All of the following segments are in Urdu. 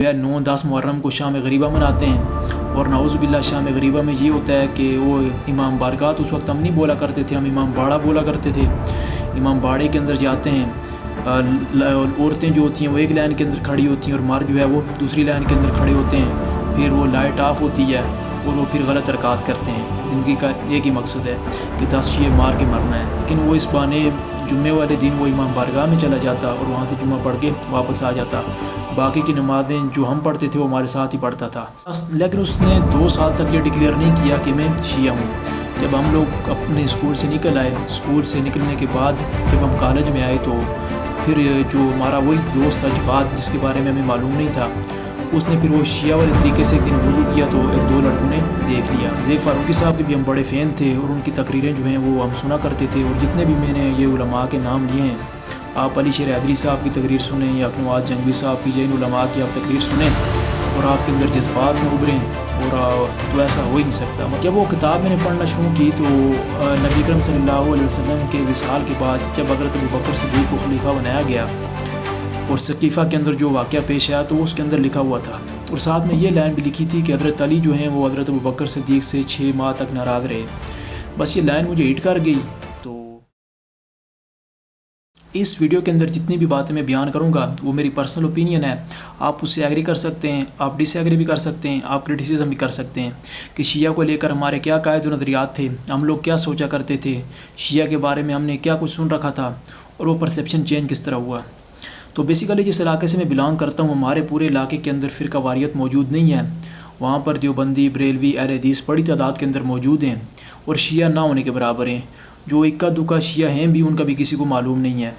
9-10 محرم کو شام غریبہ مناتے ہیں، اور نعوذ باللہ شام غریبہ میں یہ ہوتا ہے کہ وہ امام بارگاہ اس وقت ہم نہیں بولا کرتے تھے، ہم امام باڑہ بولا کرتے تھے۔ امام باڑے کے اندر جاتے ہیں، عورتیں جو ہوتی ہیں وہ ایک لائن کے اندر کھڑی ہوتی ہیں اور مرد جو ہے وہ دوسری لائن کے اندر کھڑے ہوتے ہیں، پھر وہ لائٹ آف ہوتی ہے اور وہ پھر غلط حرکات کرتے ہیں۔ زندگی کا ایک ہی مقصد ہے کہ 10 شیعہ مار کے مرنا ہے، لیکن وہ اس بہانے جمعے والے دن وہ امام بارگاہ میں چلا جاتا اور وہاں سے جمعہ پڑھ کے واپس آ جاتا۔ باقی کی نمازیں جو ہم پڑھتے تھے وہ ہمارے ساتھ ہی پڑھتا تھا، لیکن اس نے 2 سال تک یہ ڈکلیئر نہیں کیا کہ میں شیعہ ہوں۔ جب ہم لوگ اپنے اسکول سے نکل آئے، اسکول سے نکلنے کے بعد جب ہم کالج میں آئے تو پھر جو ہمارا وہی دوست تھا جواد، جس کے بارے میں ہمیں معلوم نہیں تھا، اس نے پھر وہ شیعہ والے طریقے سے ایک دن وضو کیا تو 1-2 لڑکوں نے دیکھ لیا۔ زیب فاروقی صاحب کے بھی ہم بڑے فین تھے اور ان کی تقریریں جو ہیں وہ ہم سنا کرتے تھے، اور جتنے بھی میں نے یہ علماء کے نام لیے ہیں، آپ علی شیر حیدری صاحب کی تقریر سنیں یا نواز جنگوی صاحب کی، جین علماء کی آپ تقریر سنیں اور آپ کے اندر جذبات میں ابھریں، اور تو ایسا ہو ہی نہیں سکتا۔ جب وہ کتاب میں نے پڑھنا شروع کی تو نبی اکرم صلی اللہ علیہ وسلم کے وصال کے بعد جب حضرت ابوبکر صدیق کو خلیفہ بنایا گیا اور ثقیفہ کے اندر جو واقعہ پیش آیا تو اس کے اندر لکھا ہوا تھا، اور ساتھ میں یہ لائن بھی لکھی تھی کہ حضرت علی جو ہیں وہ حضرت ابوبکر صدیق سے 6 ماہ تک ناراض رہے۔ بس یہ لائن مجھے ہٹ کر گئی۔ تو اس ویڈیو کے اندر جتنی بھی باتیں میں بیان کروں گا وہ میری پرسنل اوپینین ہے، آپ اس سے ایگری کر سکتے ہیں، آپ ڈس ایگری بھی کر سکتے ہیں، آپ کرٹیسزم بھی کر سکتے ہیں کہ شیعہ کو لے کر ہمارے کیا قائد و نظریات تھے، ہم لوگ کیا سوچا کرتے تھے، شیعہ کے بارے میں ہم نے کیا کچھ سن رکھا تھا، اور وہ پرسیپشن چینج کس طرح ہوا۔ تو بیسیکلی جس علاقے سے میں بلانگ کرتا ہوں، ہمارے پورے علاقے کے اندر فرقہ واریت موجود نہیں ہے، وہاں پر دیوبندی، بریلوی، اہل حدیث بڑی تعداد کے اندر موجود ہیں، اور شیعہ نہ ہونے کے برابر ہیں۔ جو اکا دکا شیعہ ہیں بھی ان کا بھی کسی کو معلوم نہیں ہے۔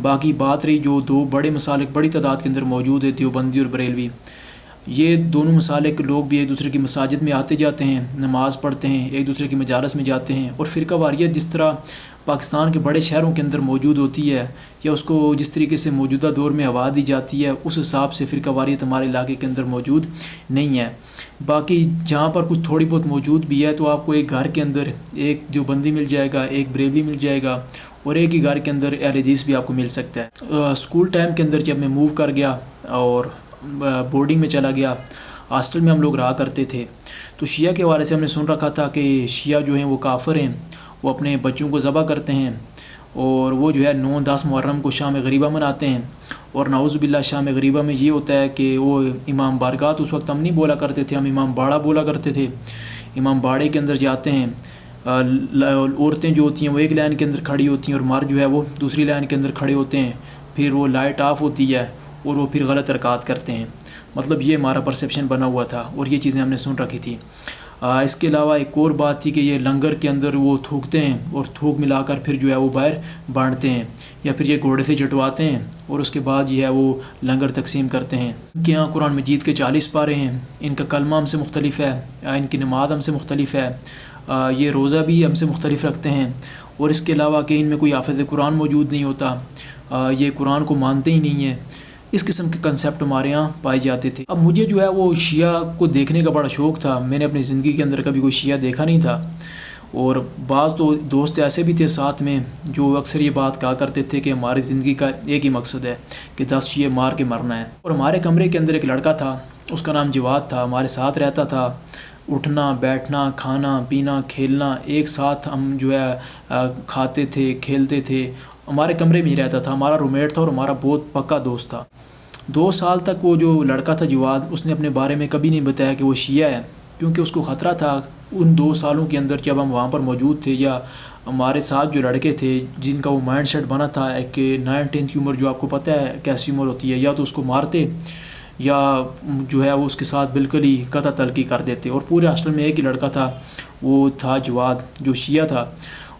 باقی بات رہی جو 2 بڑے مسالک بڑی تعداد کے اندر موجود ہیں، دیوبندی اور بریلوی، یہ دونوں مسالک لوگ بھی ایک دوسرے کی مساجد میں آتے جاتے ہیں، نماز پڑھتے ہیں، ایک دوسرے کی مجالس میں جاتے ہیں، اور فرقہ واریت جس طرح پاکستان کے بڑے شہروں کے اندر موجود ہوتی ہے یا اس کو جس طریقے سے موجودہ دور میں ہوا دی جاتی ہے، اس حساب سے فرقہ واریت ہمارے علاقے کے اندر موجود نہیں ہے۔ باقی جہاں پر کچھ تھوڑی بہت موجود بھی ہے تو آپ کو ایک گھر کے اندر ایک دیوبندی مل جائے گا، ایک بریلوی مل جائے گا، اور ایک ہی گھر کے اندر اہل حدیث بھی آپ کو مل سکتا ہے۔ اسکول ٹائم کے اندر جب میں موو کر گیا اور بورڈنگ میں چلا گیا، ہاسٹل میں ہم لوگ رہا کرتے تھے، تو شیعہ کے حوالے سے ہم نے سن رکھا تھا کہ شیعہ جو ہیں وہ کافر ہیں، وہ اپنے بچوں کو ذبح کرتے ہیں، اور وہ جو ہے 9-10 محرم کو شام غریبہ مناتے ہیں، اور نعوذ باللہ شام غریبہ میں یہ ہوتا ہے کہ وہ امام بارگاہ اس وقت ہم نہیں بولا کرتے تھے، ہم امام باڑہ بولا کرتے تھے۔ امام باڑے کے اندر جاتے ہیں، عورتیں جو ہوتی ہیں وہ ایک لائن کے اندر کھڑی ہوتی ہیں اور مرد جو ہے وہ دوسری لائن کے اندر کھڑے ہوتے ہیں، پھر وہ لائٹ آف ہوتی ہے اور وہ پھر غلط حرکات کرتے ہیں۔ مطلب یہ ہمارا پرسیپشن بنا ہوا تھا اور یہ چیزیں ہم نے سن رکھی تھی۔ اس کے علاوہ ایک اور بات تھی کہ یہ لنگر کے اندر وہ تھوکتے ہیں اور تھوک ملا کر پھر جو ہے وہ باہر بانٹتے ہیں، یا پھر یہ گھوڑے سے چٹواتے ہیں اور اس کے بعد یہ ہے وہ لنگر تقسیم کرتے ہیں۔ ان کے یہاں قرآن مجید کے 40 پارے ہیں، ان کا کلمہ ہم سے مختلف ہے، ان کی نماز ہم سے مختلف ہے، یہ روزہ بھی ہم سے مختلف رکھتے ہیں، اور اس کے علاوہ کہ ان میں کوئی حافظ قرآن موجود نہیں ہوتا، یہ قرآن کو مانتے ہی نہیں ہیں۔ اس قسم کے کنسیپٹ ہمارے یہاں پائے جاتے تھے۔ اب مجھے جو ہے وہ شیعہ کو دیکھنے کا بڑا شوق تھا، میں نے اپنی زندگی کے اندر کبھی کوئی شیعہ دیکھا نہیں تھا، اور بعض تو دوست ایسے بھی تھے ساتھ میں جو اکثر یہ بات کہا کرتے تھے کہ ہماری زندگی کا ایک ہی مقصد ہے کہ 10 شیعہ مار کے مرنا ہے۔ اور ہمارے کمرے کے اندر ایک لڑکا تھا، اس کا نام جواد تھا، ہمارے ساتھ رہتا تھا، اٹھنا بیٹھنا کھانا پینا کھیلنا ایک ساتھ ہم جو ہے کھاتے تھے کھیلتے تھے، ہمارے کمرے میں ہی رہتا تھا، ہمارا رومیٹ تھا اور ہمارا بہت پکا دوست تھا۔ 2 سال تک وہ جو لڑکا تھا جواد، اس نے اپنے بارے میں کبھی نہیں بتایا کہ وہ شیعہ ہے، کیونکہ اس کو خطرہ تھا ان 2 سالوں کے اندر جب ہم وہاں پر موجود تھے، یا ہمارے ساتھ جو لڑکے تھے جن کا وہ مائنڈ سیٹ بنا تھا ایک 9-10 کی عمر، جو آپ کو پتہ ہے کیسی عمر ہوتی ہے، یا تو اس کو مارتے یا جو ہے وہ اس کے ساتھ بالکل ہی قطع تلقی کر دیتے۔ اور پورے ہاسٹل میں ایک ہی لڑکا تھا، وہ تھا جواد جو شیعہ تھا،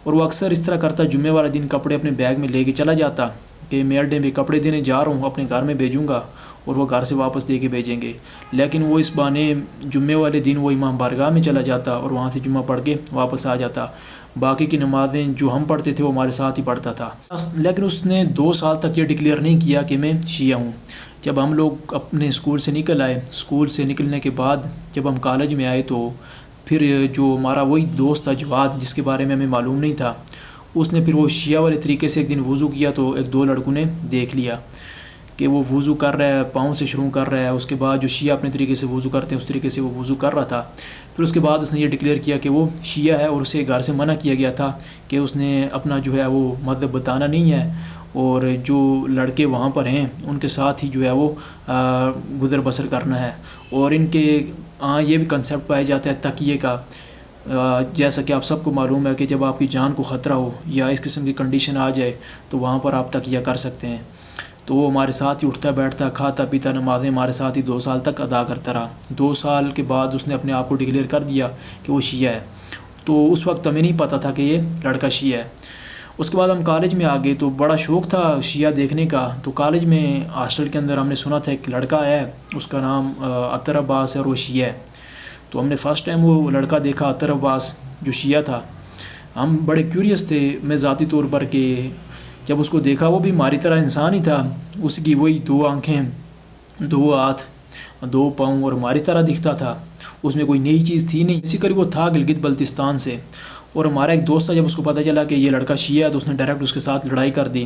اور وہ اکثر اس طرح کرتا، جمعے والا دن کپڑے اپنے بیگ میں لے کے چلا جاتا کہ میں اڈے میں کپڑے دینے جا رہا ہوں، اپنے گھر میں بھیجوں گا اور وہ گھر سے واپس دے کے بھیجیں گے، لیکن وہ اس بہانے جمعے والے دن وہ امام بارگاہ میں چلا جاتا اور وہاں سے جمعہ پڑھ کے واپس آ جاتا۔ باقی کی نمازیں جو ہم پڑھتے تھے وہ ہمارے ساتھ ہی پڑھتا تھا، لیکن اس نے 2 سال تک یہ ڈکلیئر نہیں کیا کہ میں شیعہ ہوں۔ جب ہم لوگ اپنے اسکول سے نکل آئے، اسکول سے نکلنے کے بعد جب ہم کالج میں آئے تو پھر جو ہمارا وہی دوست تھا جواد، جس کے بارے میں ہمیں معلوم نہیں تھا، اس نے پھر وہ شیعہ والے طریقے سے ایک دن وضو کیا تو 1-2 لڑکوں نے دیکھ لیا کہ وہ وضو کر رہا ہے، پاؤں سے شروع کر رہا ہے، اس کے بعد جو شیعہ اپنے طریقے سے وضو کرتے ہیں اس طریقے سے وہ وضو کر رہا تھا. پھر اس کے بعد اس نے یہ ڈکلیئر کیا کہ وہ شیعہ ہے اور اسے گھر سے منع کیا گیا تھا کہ اس نے اپنا جو ہے وہ مذہب بتانا نہیں ہے، اور جو لڑکے وہاں پر ہیں ان کے ساتھ ہی جو ہے وہ گزر بسر کرنا ہے. اور ان کے یہ بھی کنسیپٹ پایا جاتا ہے تقیے کا. جیسا کہ آپ سب کو معلوم ہے کہ جب آپ کی جان کو خطرہ ہو یا اس قسم کی کنڈیشن آ جائے تو وہاں پر آپ تقیہ کر سکتے ہیں. تو وہ ہمارے ساتھ ہی اٹھتا بیٹھتا، کھاتا پیتا، نمازیں ہمارے ساتھ ہی 2 سال تک ادا کرتا رہا. 2 سال کے بعد اس نے اپنے آپ کو ڈکلیئر کر دیا کہ وہ شیعہ ہے. تو اس وقت ہمیں نہیں پتہ تھا کہ یہ لڑکا شیعہ ہے. اس کے بعد ہم کالج میں آ گئے تو بڑا شوق تھا شیعہ دیکھنے کا. تو کالج میں ہاسٹل کے اندر ہم نے سنا تھا ایک لڑکا ہے، اس کا نام عطر عباس ہے اور وہ شیعہ ہے. تو ہم نے فرسٹ ٹائم وہ لڑکا دیکھا عطر عباس جو شیعہ تھا. ہم بڑے کیوریس تھے میں ذاتی طور پر کہ جب اس کو دیکھا وہ بھی ہماری طرح انسان ہی تھا. اس کی وہی 2 آنکھیں، 2 ہاتھ، 2 پاؤں اور ہماری طرح دکھتا تھا. اس میں کوئی نئی چیز تھی نہیں. اسی قریب وہ تھا گلگت بلتستان سے. اور ہمارا ایک دوست تھا، جب اس کو پتہ چلا کہ یہ لڑکا شیعہ ہے تو اس نے ڈائریکٹ اس کے ساتھ لڑائی کر دی.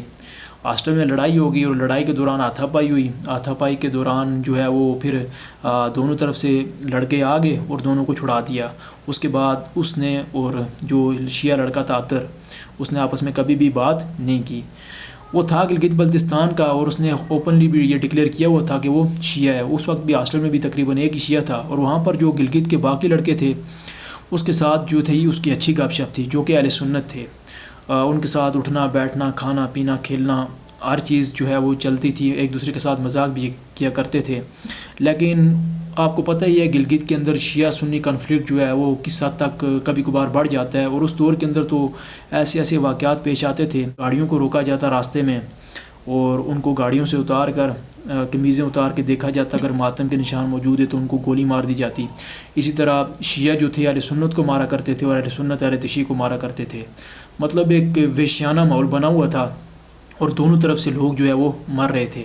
ہاسٹل میں لڑائی ہو گئی اور لڑائی کے دوران ہاتھا پائی ہوئی. ہاتھا پائی کے دوران جو ہے وہ پھر دونوں طرف سے لڑکے آ گئے اور دونوں کو چھڑا دیا. اس کے بعد اس نے اور جو شیعہ لڑکا تھا عطر، اس نے آپس میں کبھی بھی بات نہیں کی. وہ تھا گلگت بلتستان کا اور اس نے اوپنلی بھی یہ ڈکلیئر کیا ہوا تھا کہ وہ شیعہ ہے. اس وقت بھی ہاسٹل میں بھی تقریباً ایک ہی شیعہ تھا اور وہاں پر جو گلگت کے باقی لڑکے تھے اس کے ساتھ جو تھی اس کی اچھی گپ شپ تھی، جو کہ اہل سنت تھے. ان کے ساتھ اٹھنا بیٹھنا، کھانا پینا، کھیلنا، ہر چیز جو ہے وہ چلتی تھی. ایک دوسرے کے ساتھ مذاق بھی کیا کرتے تھے. لیکن آپ کو پتہ ہی ہے گلگت کے اندر شیعہ سنی کنفلکٹ جو ہے وہ کس حد تک کبھی کبھار بڑھ جاتا ہے. اور اس دور کے اندر تو ایسے واقعات پیش آتے تھے. گاڑیوں کو روکا جاتا راستے میں اور ان کو گاڑیوں سے اتار کر قمیضیں اتار کے دیکھا جاتا. اگر ماتم کے نشان موجود ہے تو ان کو گولی مار دی جاتی. اسی طرح شیعہ جو تھے اہل سنت کو مارا کرتے تھے اور اہل سنت اہل تشیع کو مارا کرتے تھے. مطلب ایک وحشیانہ ماحول بنا ہوا تھا اور دونوں طرف سے لوگ جو ہے وہ مر رہے تھے.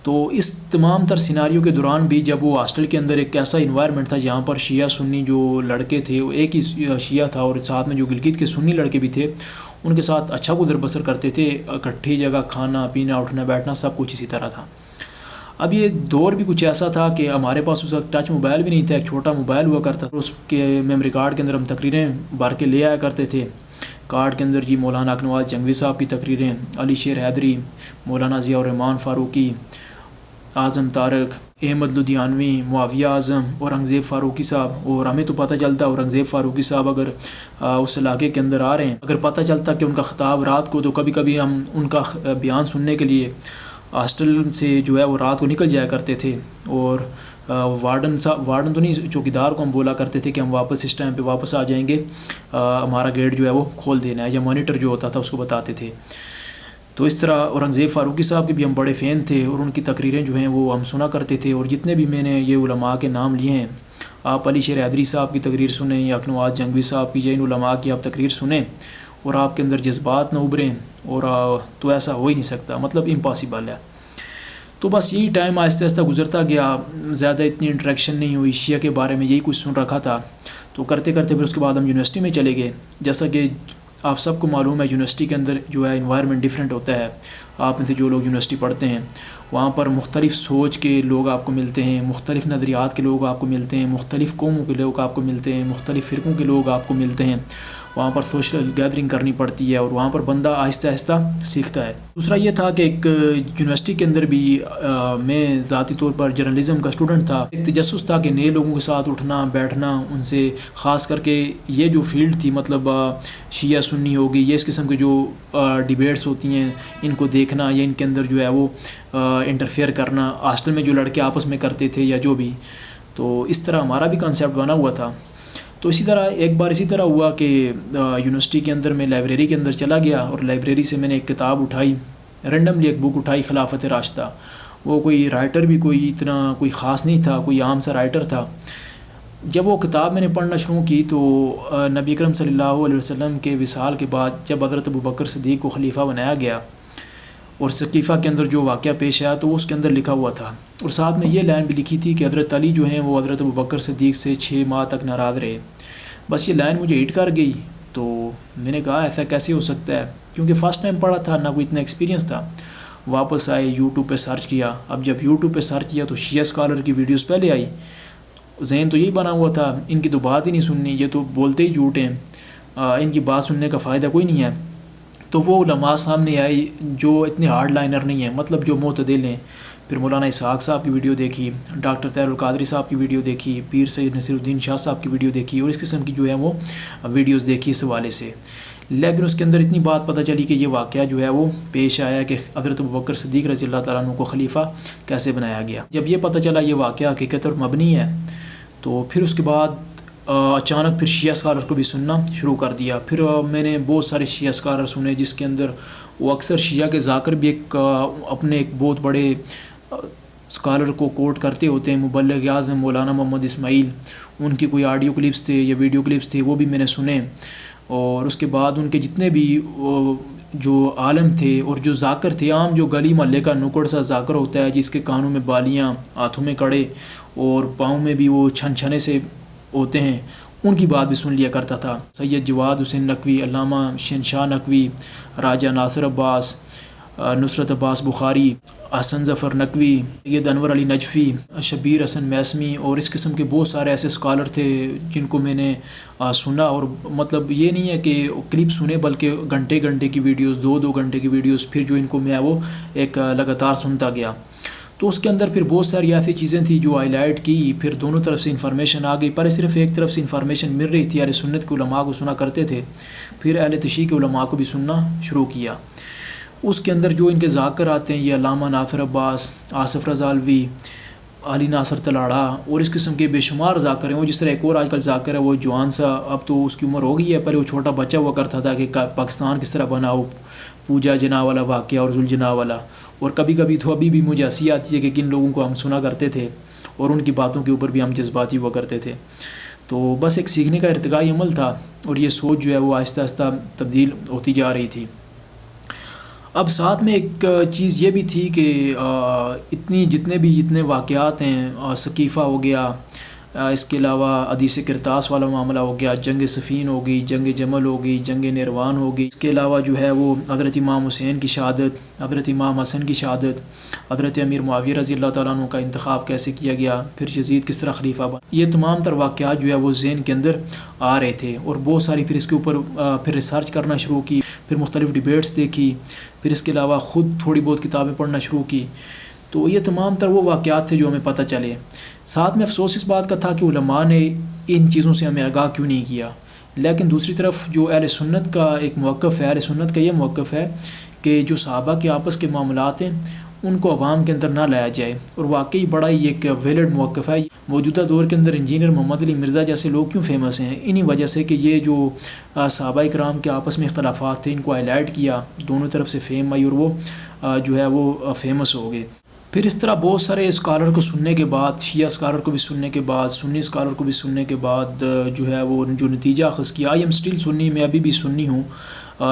تو اس تمام تر سیناریو کے دوران بھی جب وہ ہاسٹل کے اندر ایک ایسا انوائرمنٹ تھا جہاں پر شیعہ سنی جو لڑکے تھے وہ ایک ہی شیعہ تھا اور ساتھ میں جو گلگت کے سنی لڑکے بھی تھے ان کے ساتھ اچھا گزر بسر کرتے تھے. اکٹھی جگہ کھانا پینا، اٹھنا بیٹھنا سب کچھ اسی طرح تھا. اب یہ دور بھی کچھ ایسا تھا کہ ہمارے پاس اس وقت ٹچ موبائل بھی نہیں تھا. ایک چھوٹا موبائل ہوا کرتا تھا، اس کے میموری کارڈ کے اندر ہم تقریریں بھر کے لے آیا کرتے تھے. کارڈ کے اندر جی مولانا اکنواز جنگوی صاحب کی تقریریں، علی شیر حیدری، مولانا ضیاء الرحمان فاروقی، اعظم طارق، احمد لدھیانوی، معاویہ اعظم، اورنگزیب فاروقی صاحب. اور ہمیں تو پتہ چلتا اورنگزیب فاروقی صاحب اگر اس علاقے کے اندر آ رہے ہیں، اگر پتہ چلتا کہ ان کا خطاب رات کو، تو کبھی کبھی ہم ان کا بیان سننے کے لیے ہاسٹل سے جو ہے وہ رات کو نکل جایا کرتے تھے. اور وارڈن تو نہیں، چوکیدار کو ہم بولا کرتے تھے کہ ہم واپس اس ٹائم پہ واپس آ جائیں گے، ہمارا گیٹ جو ہے وہ کھول دینا ہے، یا مانیٹر جو ہوتا تھا اس کو بتاتے تھے. تو اس طرح اورنگزیب فاروقی صاحب کے بھی ہم بڑے فین تھے اور ان کی تقریریں جو ہیں وہ ہم سنا کرتے تھے. اور جتنے بھی میں نے یہ علماء کے نام لیے ہیں، آپ علی شیر حیدری صاحب کی تقریر سنیں یا اکنواز جنگوی صاحب کی یا ان علماء کی آپ تقریر سنیں اور آپ کے اندر جذبات نہ ابھریں اور تو ایسا ہو ہی نہیں سکتا، مطلب امپاسبل ہے. تو بس یہی ٹائم آہستہ آہستہ گزرتا گیا. زیادہ اتنی انٹریکشن نہیں ہوئی. شیعہ کے بارے میں یہی کچھ سن رکھا تھا. تو کرتے کرتے پھر اس کے بعد ہم یونیورسٹی میں چلے گئے. جیسا کہ آپ سب کو معلوم ہے یونیورسٹی کے اندر جو ہے انوائرمنٹ ڈیفرنٹ ہوتا ہے. آپ میں سے جو لوگ یونیورسٹی پڑھتے ہیں وہاں پر مختلف سوچ کے لوگ آپ کو ملتے ہیں، مختلف نظریات کے لوگ آپ کو ملتے ہیں، مختلف قوموں کے لوگ آپ کو ملتے ہیں، مختلف فرقوں کے لوگ آپ کو ملتے ہیں. وہاں پر سوشل گیدرنگ کرنی پڑتی ہے اور وہاں پر بندہ آہستہ آہستہ سیکھتا ہے. دوسرا یہ تھا کہ ایک یونیورسٹی کے اندر بھی میں ذاتی طور پر جرنلزم کا اسٹوڈنٹ تھا. ایک تجسس تھا کہ نئے لوگوں کے ساتھ اٹھنا بیٹھنا، ان سے خاص کر کے یہ جو فیلڈ تھی، مطلب شیعہ سنی ہوگی، یہ اس قسم کی جو ڈیبیٹس ہوتی ہیں ان کو دیکھنا یا ان کے اندر جو ہے وہ انٹرفیئر کرنا، ہاسٹل میں جو لڑکے آپس میں کرتے تھے یا جو بھی. تو اس طرح ہمارا بھی کنسیپٹ بنا ہوا تھا. تو اسی طرح ایک بار اسی طرح ہوا کہ یونیورسٹی کے اندر میں لائبریری کے اندر چلا گیا اور لائبریری سے میں نے ایک کتاب اٹھائی، رینڈملی ایک بک اٹھائی، خلافت راشدہ. وہ کوئی رائٹر بھی کوئی اتنا کوئی خاص نہیں تھا، کوئی عام سا رائٹر تھا. جب وہ کتاب میں نے پڑھنا شروع کی تو نبی اکرم صلی اللہ علیہ وسلم کے وصال کے بعد جب حضرت ابوبکر صدیق کو خلیفہ بنایا گیا اور ثقیفہ کے اندر جو واقعہ پیش آیا تو اس کے اندر لکھا ہوا تھا اور ساتھ میں یہ لائن بھی لکھی تھی کہ حضرت علی جو ہیں وہ حضرت ابوبکر صدیق سے 6 ماہ تک ناراض رہے. بس یہ لائن مجھے ہٹ کر گئی. تو میں نے کہا ایسا کیسے ہو سکتا ہے، کیونکہ فرسٹ ٹائم پڑھا تھا، نہ کوئی اتنا ایکسپیرینس تھا. واپس آئے یوٹیوب پہ سرچ کیا. اب جب یوٹیوب پہ سرچ کیا تو شیعہ اسکالر کی ویڈیوز پہلے آئی. ذہن تو یہی بنا ہوا تھا ان کی تو بات ہی نہیں سننی, یہ تو بولتے ہی جھوٹ ہیں, ان کی بات سننے کا فائدہ کوئی نہیں ہے. تو وہ علماء سامنے آئی جو اتنے ہارڈ لائنر نہیں ہیں, مطلب جو معتدل ہیں. پھر مولانا اسحاق صاحب کی ویڈیو دیکھی, ڈاکٹر طاہر القادری صاحب کی ویڈیو دیکھی, پیر سید نصیر الدین شاہ صاحب کی ویڈیو دیکھی, اور اس قسم کی جو ہے وہ ویڈیوز دیکھی اس حوالے سے. لیکن اس کے اندر اتنی بات پتہ چلی کہ یہ واقعہ جو ہے وہ پیش آیا کہ حضرت ابوبکر صدیق رضی اللہ تعالیٰ عنہ کو خلیفہ کیسے بنایا گیا. جب یہ پتہ چلا یہ واقعہ حقیقت اور مبنی ہے, تو پھر اس کے بعد اچانک پھر شیعہ اسکالر کو بھی سننا شروع کر دیا. پھر میں نے بہت سارے شیعہ اسکالر سنے, جس کے اندر وہ اکثر شیعہ کے ذاکر بھی اپنے ایک بہت بڑے اسکالر کو کوٹ کرتے ہوتے ہیں. مبلغ اعظم مولانا محمد اسماعیل, ان کی کوئی آڈیو کلپس تھے یا ویڈیو کلپس تھے, وہ بھی میں نے سنے. اور اس کے بعد ان کے جتنے بھی جو عالم تھے اور جو ذاکر تھے, عام جو گلی محلے کا نکڑ سا ذاکر ہوتا ہے جس کے کانوں میں بالیاں, ہاتھوں میں کڑے اور پاؤں میں بھی وہ چھن چھنے سے ہوتے ہیں, ان کی بات بھی سن لیا کرتا تھا. سید جواد حسین نقوی, علامہ شہنشاہ نقوی, راجہ ناصر عباس, نصرت عباس بخاری, حسن ظفر نقوی, سید انور علی نجفی, شبیر حسن میسمی, اور اس قسم کے بہت سارے ایسے اسکالر تھے جن کو میں نے سنا. اور مطلب یہ نہیں ہے کہ کلپ سنے, بلکہ گھنٹے گھنٹے کی ویڈیوز, 2 گھنٹے کی ویڈیوز, پھر جو ان کو میں وہ ایک لگاتار سنتا گیا. تو اس کے اندر پھر بہت ساری ایسی چیزیں تھیں جو ہائی لائٹ کی. پھر دونوں طرف سے انفارمیشن آ گئی. پہلے صرف ایک طرف سے انفارمیشن مل رہی تھی, اہل سنت کے علماء کو سنا کرتے تھے, پھر اہل تشیع کے علماء کو بھی سننا شروع کیا. اس کے اندر جو ان کے ذاکر آتے ہیں, یہ علامہ ناصر عباس, آصف رضا علوی, علی ناصر تلاڑا, اور اس قسم کے بے شمار ذاکر ہیں. وہ جس طرح ایک اور آج کل ذاکر ہے, وہ جوان سا, اب تو اس کی عمر ہو گئی ہے, پہلے وہ چھوٹا بچہ ہوا کرتا تھا کہ پاکستان کس طرح بنا ہو, پوجا جناح والا واقعہ اور ذوالجناح والا. اور کبھی کبھی تو ابھی بھی مجھے ہنسی آتی ہے کہ کن لوگوں کو ہم سنا کرتے تھے اور ان کی باتوں کے اوپر بھی ہم جذباتی ہوا کرتے تھے. تو بس ایک سیکھنے کا ارتقائی عمل تھا, اور یہ سوچ جو ہے وہ آہستہ آہستہ تبدیل ہوتی جا رہی تھی. اب ساتھ میں ایک چیز یہ بھی تھی کہ جتنے واقعات ہیں, ثقیفہ ہو گیا, اس کے علاوہ حدیث کرتاس والا معاملہ ہو گیا, جنگ صفین ہو گئی, جنگ جمل ہو گئی, جنگ نیروان ہو گئی, اس کے علاوہ جو ہے وہ حضرت امام حسین کی شہادت, حضرت امام حسن کی شہادت, حضرت امیر معاویہ رضی اللہ تعالیٰ عنہ کا انتخاب کیسے کیا گیا, پھر یزید کس طرح خلیفہ بنا, یہ تمام تر واقعات جو ہے وہ ذہن کے اندر آ رہے تھے. اور بہت ساری پھر اس کے اوپر پھر ریسرچ کرنا شروع کی, پھر مختلف ڈیبیٹس دیکھی, پھر اس کے علاوہ خود تھوڑی بہت کتابیں پڑھنا شروع کی. تو یہ تمام تر وہ واقعات تھے جو ہمیں پتہ چلے. ساتھ میں افسوس اس بات کا تھا کہ علماء نے ان چیزوں سے ہمیں آگاہ کیوں نہیں کیا. لیکن دوسری طرف جو اہل سنت کا ایک موقف ہے, اہل سنت کا یہ موقف ہے کہ جو صحابہ کے آپس کے معاملات ہیں ان کو عوام کے اندر نہ لایا جائے, اور واقعی بڑا ہی ایک ویلڈ موقف ہے. موجودہ دور کے اندر انجینئر محمد علی مرزا جیسے لوگ کیوں فیمس ہیں, انہی وجہ سے کہ یہ جو صحابہ کرام کے آپس میں اختلافات تھے ان کو ہائی لائٹ کیا, دونوں طرف سے فیم آئی, اور وہ جو ہے وہ فیمس ہو گئے. پھر اس طرح بہت سارے اسکالر کو سننے کے بعد, شیعہ اسکالر کو بھی سننے کے بعد, سنی اسکالر کو بھی سننے کے بعد جو ہے وہ جو نتیجہ اخذ کیا, آئی ایم اسٹل سنی, میں ابھی بھی سنی ہوں.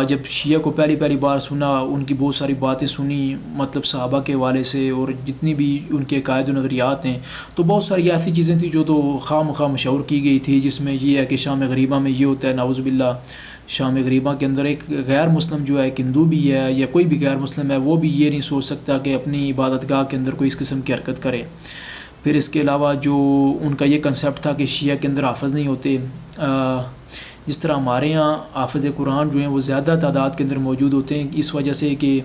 جب شیعہ کو پہلی بار سنا, ان کی بہت ساری باتیں سنی, مطلب صحابہ کے حوالے سے, اور جتنی بھی ان کے عقائد و نظریات ہیں, تو بہت ساری ایسی چیزیں تھیں جو تو خواہ مخواہ مشہور کی گئی تھی, جس میں یہ ہے کہ شام غریبہ میں یہ ہوتا ہے, نعوذ باللہ. شام غریبہ کے اندر ایک غیر مسلم جو ہے, ایک ہندو بھی ہے یا کوئی بھی غیر مسلم ہے, وہ بھی یہ نہیں سوچ سکتا کہ اپنی عبادت گاہ کے اندر کوئی اس قسم کی حرکت کرے. پھر اس کے علاوہ جو ان کا یہ کنسیپٹ تھا کہ شیعہ کے اندر حافظ نہیں ہوتے, جس طرح ہمارے ہاں حافظ قرآن جو ہیں وہ زیادہ تعداد کے اندر موجود ہوتے ہیں, اس وجہ سے کہ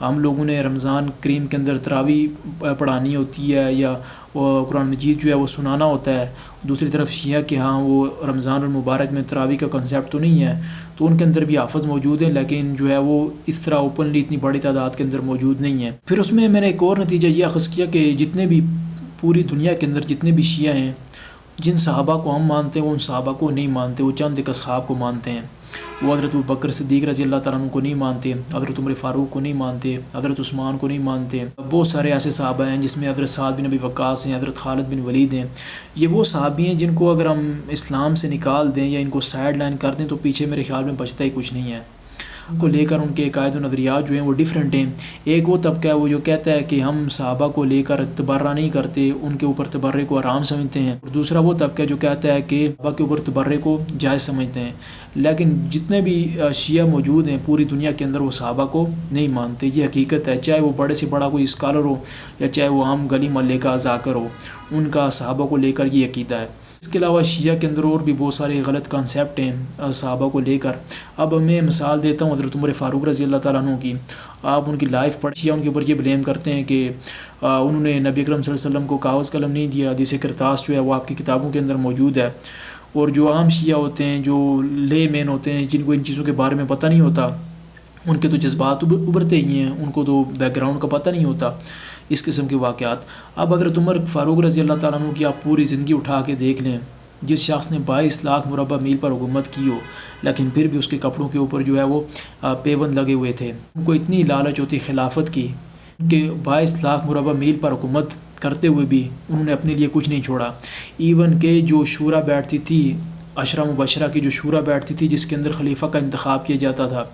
ہم لوگوں نے رمضان کریم کے اندر تراویح پڑھانی ہوتی ہے یا قرآن مجید جو ہے وہ سنانا ہوتا ہے. دوسری طرف شیعہ کے ہاں وہ رمضان المبارک میں تراویح کا کنسیپٹ تو نہیں ہے, تو ان کے اندر بھی حافظ موجود ہیں, لیکن جو ہے وہ اس طرح اوپنلی اتنی بڑی تعداد کے اندر موجود نہیں ہیں. پھر اس میں نے ایک اور نتیجہ یہ اخذ کیا کہ جتنے بھی پوری دنیا کے اندر جتنے بھی شیعہ ہیں, جن صحابہ کو ہم مانتے ہیں وہ ان صحابہ کو نہیں مانتے, وہ چند ایک اصحاب کو مانتے ہیں. وہ حضرت ابوبکر صدیق رضی اللہ تعالیٰ عنہ کو نہیں مانتے, حضرت عمر فاروق کو نہیں مانتے, حضرت عثمان کو نہیں مانتے. بہت سارے ایسے صحابہ ہیں جس میں حضرت سعد بن ابی وقاص ہیں, حضرت خالد بن ولید ہیں. یہ وہ صحابی ہیں جن کو اگر ہم اسلام سے نکال دیں یا ان کو سائڈ لائن کر دیں تو پیچھے میرے خیال میں بچتا ہی کچھ نہیں ہے. کو لے کر ان کے عقائد و نظریات جو ہیں وہ ڈیفرنٹ ہیں۔ ایک وہ طبقہ ہے وہ جو کہتا ہے کہ ہم صحابہ کو لے کر تبرہ نہیں کرتے، ان کے اوپر تبرے کو حرام سمجھتے ہیں، اور دوسرا وہ طبقہ جو کہتا ہے کہ صحابہ کے اوپر تبرے کو جائز سمجھتے ہیں۔ لیکن جتنے بھی شیعہ موجود ہیں پوری دنیا کے اندر وہ صحابہ کو نہیں مانتے، یہ حقیقت ہے، چاہے وہ بڑے سے بڑا کوئی اسکالر ہو یا چاہے وہ عام گلی محلے کا ذاکر ہو، ان کا صحابہ کو لے کر یہ عقیدہ ہے۔ اس کے علاوہ شیعہ کے اندر اور بھی بہت سارے غلط کانسیپٹ ہیں صحابہ کو لے کر۔ اب میں مثال دیتا ہوں حضرت عمر فاروق رضی اللہ تعالیٰ عنہ کی۔ آپ ان کی لائف پڑھ، شیعہ ان کے اوپر یہ بلیم کرتے ہیں کہ انہوں نے نبی اکرم صلی اللہ علیہ وسلم کو کاغذ قلم نہیں دیا، حدیث کرتاس جو ہے وہ آپ کی کتابوں کے اندر موجود ہے۔ اور جو عام شیعہ ہوتے ہیں، جو لے مین ہوتے ہیں، جن کو ان چیزوں کے بارے میں پتہ نہیں ہوتا، ان کے تو جذبات ابھرتے ہی ہیں، ان کو تو بیک گراؤنڈ کا پتہ نہیں ہوتا، اس قسم کے واقعات۔ اب حضرت عمر فاروق رضی اللہ تعالیٰ عنہ کی آپ پوری زندگی اٹھا کے دیکھ لیں، جس شخص نے 22 لاکھ مربع میل پر حکومت کی ہو، لیکن پھر بھی اس کے کپڑوں کے اوپر جو ہے وہ پیبند لگے ہوئے تھے۔ ان کو اتنی لالچ ہوتی خلافت کی کہ 22 لاکھ مربع میل پر حکومت کرتے ہوئے بھی انہوں نے اپنے لیے کچھ نہیں چھوڑا۔ ایون کہ جو شورا بیٹھتی تھی، عشرہ مبشرہ کی جو شورا بیٹھتی تھی جس کے اندر خلیفہ کا انتخاب کیا جاتا تھا،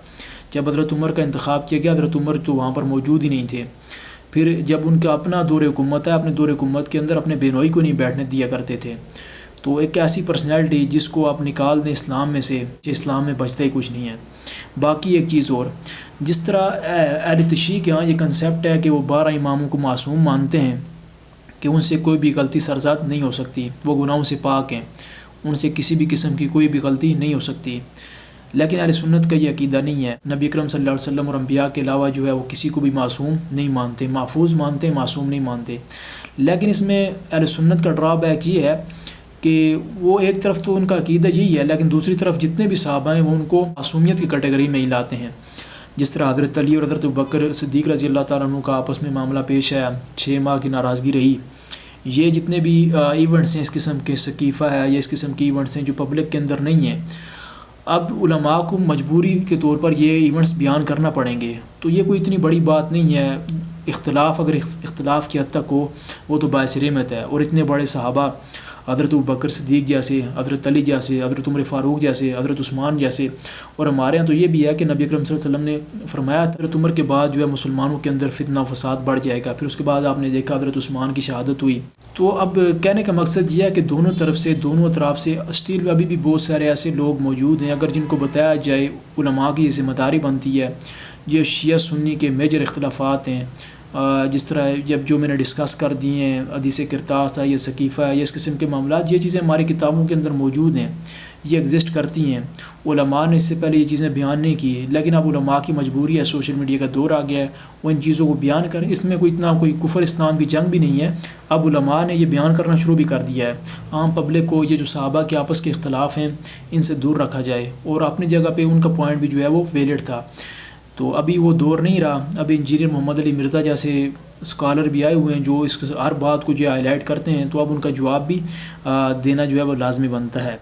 جب حضرت عمر کا انتخاب کیا گیا، حضرت عمر تو وہاں پر موجود ہی نہیں تھے۔ پھر جب ان کا اپنا دور حکومت ہے، اپنے دور حکومت کے اندر اپنے بینوئی کو نہیں بیٹھنے دیا کرتے تھے۔ تو ایک ایسی پرسنالٹی جس کو آپ نکال دیں اسلام میں سے، اسلام میں بچتا ہی کچھ نہیں ہے۔ باقی ایک چیز اور، جس طرح اہل تشیع کے ہاں یہ کنسیپٹ ہے کہ وہ 12 اماموں کو معصوم مانتے ہیں کہ ان سے کوئی بھی غلطی سرزاد نہیں ہو سکتی، وہ گناہوں سے پاک ہیں، ان سے کسی بھی قسم کی کوئی بھی غلطی نہیں ہو سکتی، لیکن اہل سنت کا یہ عقیدہ نہیں ہے۔ نبی اکرم صلی اللہ علیہ وسلم اور انبیاء کے علاوہ جو ہے وہ کسی کو بھی معصوم نہیں مانتے، محفوظ مانتے، معصوم نہیں مانتے۔ لیکن اس میں اہل سنت کا ڈرا بیک یہ ہے کہ وہ ایک طرف تو ان کا عقیدہ یہی ہے، لیکن دوسری طرف جتنے بھی صحابہ ہیں وہ ان کو معصومیت کی کیٹیگری میں ہی لاتے ہیں۔ جس طرح حضرت علی اور حضرت ابوبکر صدیق رضی اللہ تعالیٰ عنہ کا آپس میں معاملہ پیش آیا، 6 ماہ کی ناراضگی رہی، یہ جتنے بھی ایونٹس ہیں اس قسم کے، ثقیفہ ہے یا اس قسم کے ایونٹس ہیں جو پبلک کے اندر نہیں ہیں، اب علماء کو مجبوری کے طور پر یہ ایونٹس بیان کرنا پڑیں گے، تو یہ کوئی اتنی بڑی بات نہیں ہے۔ اختلاف اگر اختلاف کی حد تک ہو وہ تو باعث رحمت ہے، اور اتنے بڑے صحابہ حضرت ابوبکر صدیق جیسے، حضرت علی جیسے، حضرت عمر فاروق جیسے، حضرت عثمان جیسے، اور ہمارے ہاں تو یہ بھی ہے کہ نبی اکرم صلی اللہ علیہ وسلم نے فرمایا حضرت عمر کے بعد جو ہے مسلمانوں کے اندر فتنہ و فساد بڑھ جائے گا، پھر اس کے بعد آپ نے دیکھا حضرت عثمان کی شہادت ہوئی۔ تو اب کہنے کا مقصد یہ ہے کہ دونوں طرف سے، دونوں اطراف سے اسٹیل ابھی بھی بہت سارے ایسے لوگ موجود ہیں، اگر جن کو بتایا جائے، علماء کی ذمہ داری بنتی ہے۔ یہ شیعہ سنی کے میجر اختلافات ہیں، جس طرح جو میں نے ڈسکس کر دیے ہیں، حدیث کرتاس ہے، یہ ثقیفہ ہے، یہ اس قسم کے معاملات، یہ چیزیں ہماری کتابوں کے اندر موجود ہیں، یہ ایگزسٹ کرتی ہیں۔ علماء نے اس سے پہلے یہ چیزیں بیان نہیں کی، لیکن اب علماء کی مجبوری ہے، سوشل میڈیا کا دور آ گیا ہے، وہ ان چیزوں کو بیان کریں۔ اس میں کوئی کفر اسلام کی جنگ بھی نہیں ہے، اب علماء نے یہ بیان کرنا شروع بھی کر دیا ہے۔ عام پبلک کو یہ جو صحابہ کے آپس کے اختلاف ہیں ان سے دور رکھا جائے، اور اپنی جگہ پہ ان کا پوائنٹ بھی جو ہے وہ ویلڈ تھا۔ تو ابھی وہ دور نہیں رہا، ابھی انجینئر محمد علی مرزا جیسے اسکالر بھی آئے ہوئے ہیں جو اس ہر بات کو جو ہائی لائٹ کرتے ہیں، تو اب ان کا جواب بھی دینا جو ہے وہ لازمی بنتا ہے۔